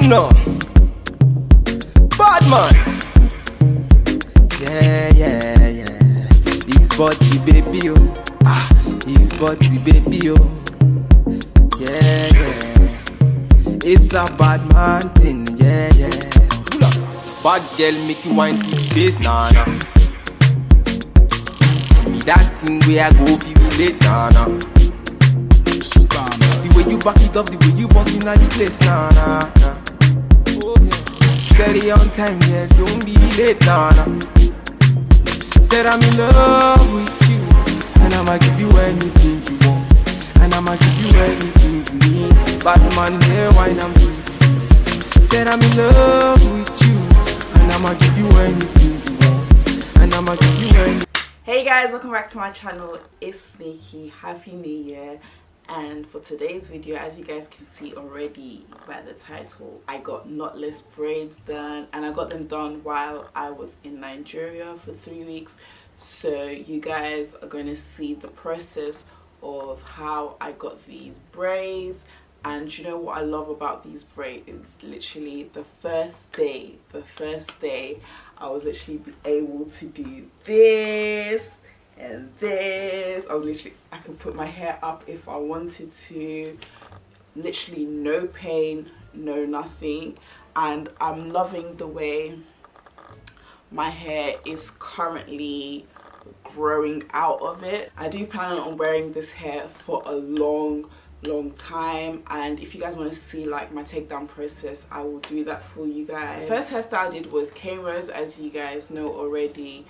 man no. Bad man. Yeah. His body baby oh. His body baby oh. Yeah. It's a bad man thing, yeah. Bad girl make you wine to the bass, nah. Give me that thing where I go feel late, nah. The way you back it up, the way you bust in the place, nah. Steady on time, yeah, don't be late, nah. Said I'm in love with you, and I'ma give you anything you want, and I'ma give you anything you need. Bad man here, wine I'm through. Said I'm in love with you, and I'ma give you anything you want, and I'ma give you anything. Hey guys, welcome back to my channel. It's Nikki. Happy New Year. And for today's video, as you guys can see already by the title, I got knotless braids done, and I got them done while I was in Nigeria for 3 weeks. So you guys are going to see the process of how I got these braids. And you know what I love about these braids is literally the first day I was literally able to do this and this. I could put my hair up if I wanted to. Literally no pain, no nothing. And I'm loving the way my hair is currently growing out of it. I do plan on wearing this hair for a long time, and if you guys want to see like my takedown process, I will do that for you guys. The first hairstyle I did was cane rows, as you guys know already.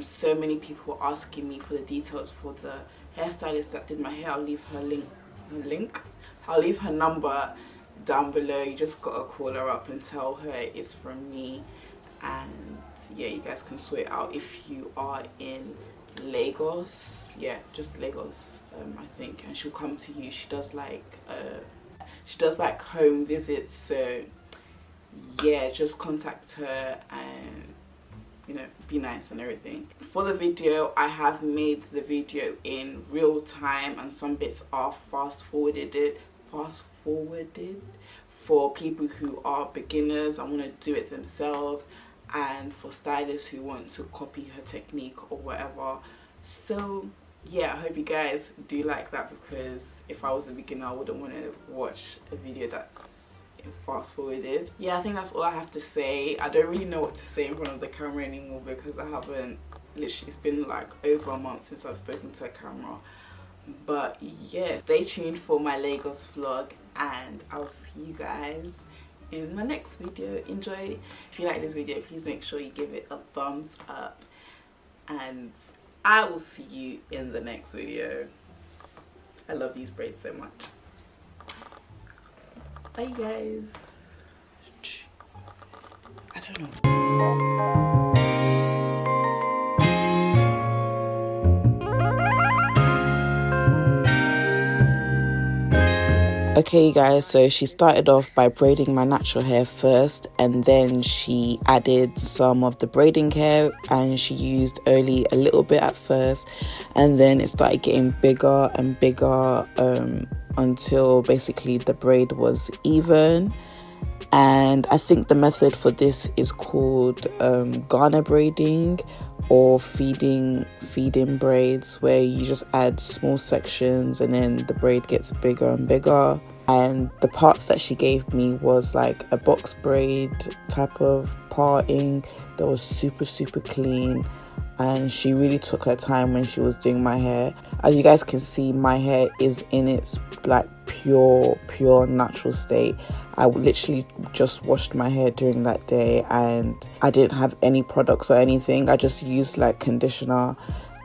So many people asking me for the details for the hairstylist that did my hair. I'll leave her link. I'll leave her number down below. You just gotta call her up and tell her it's from me, and yeah, you guys can sort it out if you are in Lagos. Yeah, just Lagos, I think, and she'll come to you. She does like home visits, so yeah, just contact her and, you know, be nice and everything. For the video, I have made the video in real time, and some bits are fast forwarded for people who are beginners and want to do it themselves, and for stylists who want to copy her technique or whatever. So yeah, I hope you guys do like that, because if I was a beginner, I wouldn't want to watch a video that's fast forwarded. Yeah, I think that's all I have to say. I don't really know what to say in front of the camera anymore, because I haven't, literally it's been like over a month since I've spoken to a camera. But yeah, stay tuned for my Lagos vlog, and I'll see you guys in my next video. Enjoy. If you like this video, please make sure you give it a thumbs up, and I will see you in the next video. I love these braids so much. Bye guys. I don't know. Okay you guys, so she started off by braiding my natural hair first, and then she added some of the braiding hair, and she used only a little bit at first, and then it started getting bigger and bigger until basically the braid was even. And I think the method for this is called Ghana braiding, or feeding braids, where you just add small sections and then the braid gets bigger and bigger. And the parts that she gave me was like a box braid type of parting that was super clean, and she really took her time when she was doing my hair. As you guys can see, my hair is in its like pure natural state. I literally just washed my hair during that day, and I didn't have any products or anything. I just used like conditioner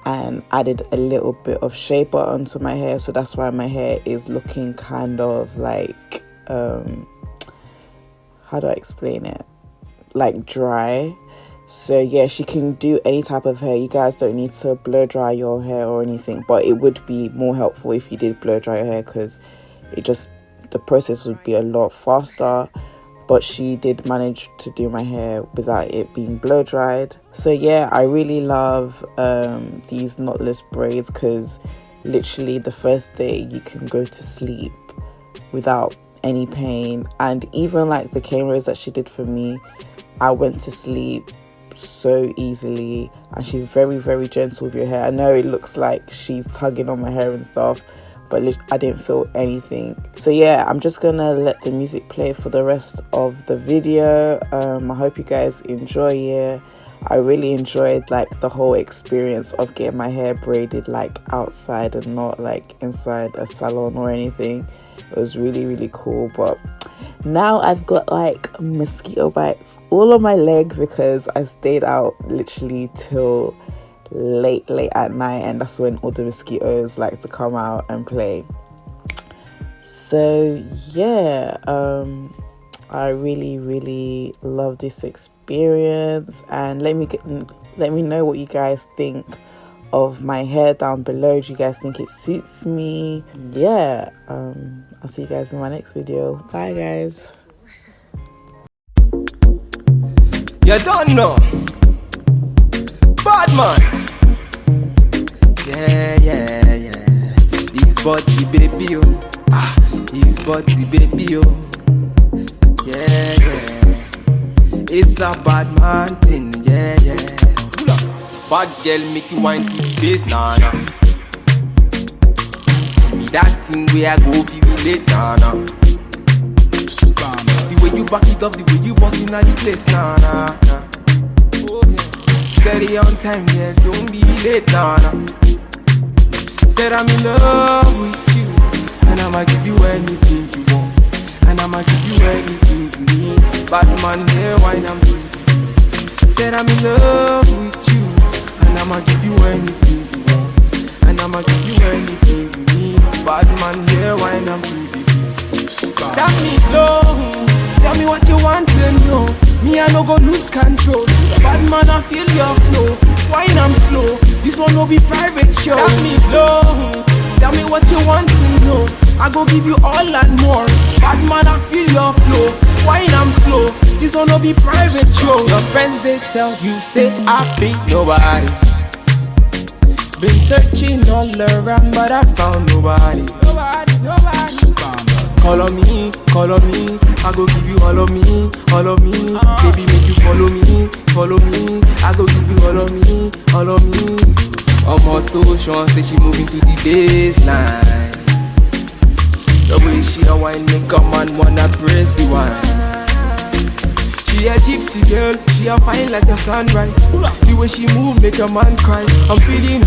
and added a little bit of shea butter onto my hair, so that's why my hair is looking kind of like how do I explain it, like dry. So yeah, she can do any type of hair. You guys don't need to blow dry your hair or anything, but it would be more helpful if you did blow dry your hair, because the process would be a lot faster. But she did manage to do my hair without it being blow dried. So yeah, I really love these knotless braids, because literally the first day you can go to sleep without any pain. And even like the cane rows that she did for me, I went to sleep so easily. And she's very, very gentle with your hair. I know it looks like she's tugging on my hair and stuff, but I didn't feel anything. So yeah, I'm just gonna let the music play for the rest of the video. I hope you guys enjoy it. I really enjoyed like the whole experience of getting my hair braided like outside and not like inside a salon or anything. It was really, really cool. But now I've got like mosquito bites all on my leg because I stayed out literally till late at night, and that's when all the mosquitoes like to come out and play. So yeah, I really love this experience, and let me know what you guys think of my hair down below. Do you guys think it suits me? Yeah, I'll see you guys in my next video. Bye guys. You don't know, bad man. Yeah. This body baby, oh. This body baby, oh. Yeah. It's a bad man thing, yeah. Bad girl make you wine to the bass, nah. Give me that thing where I go feel late, nah. The way you back it up, the way you bust in the place, nah. Steady on time, girl, don't be late, nah. Said I'm in love with you, and I'ma give you anything you want, and I'ma give you anything you need. Bad man here, wine I'm doing. Said I'm in love with you, and I'ma give you anything you want, and I'ma give you anything you need. Bad man here, wine I'm doing. Tell me low, tell me what you want to know. Me I no go lose control. Bad man I feel your flow. Wine I'm slow. This one no be private show. Tell me low, tell me what you want to know. I go give you all and more. Bad man I feel your flow. Wine I'm slow. This one no be private show. Your friends they tell you say I be nobody. Been searching all around but I found nobody. Call on me, I go give you all of me. Baby make you follow me, I go give you all of me. Omoto Sean say she moving to the baseline. The way she a wine make a man wanna press the wine. She a gypsy girl, she a fine like the sunrise. The way she move make a man cry. I'm feeling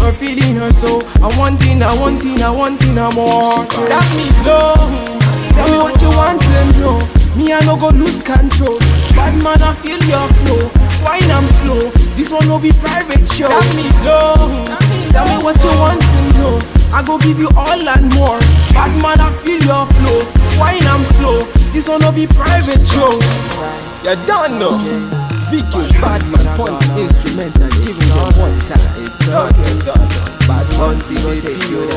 her so I wanting her more. That me low. Tell me what you want to know. Me I no go lose control. Bad man I feel your flow. Wine I'm slow. This one no be private show. Tell me low. Tell me what you want to know. I go give you all and more. Bad man I feel your flow. Wine I'm slow. This one no be private show. You don't know. Vicky's bad man point the instrumental, giving them one time. It's okay. Bad man, see you.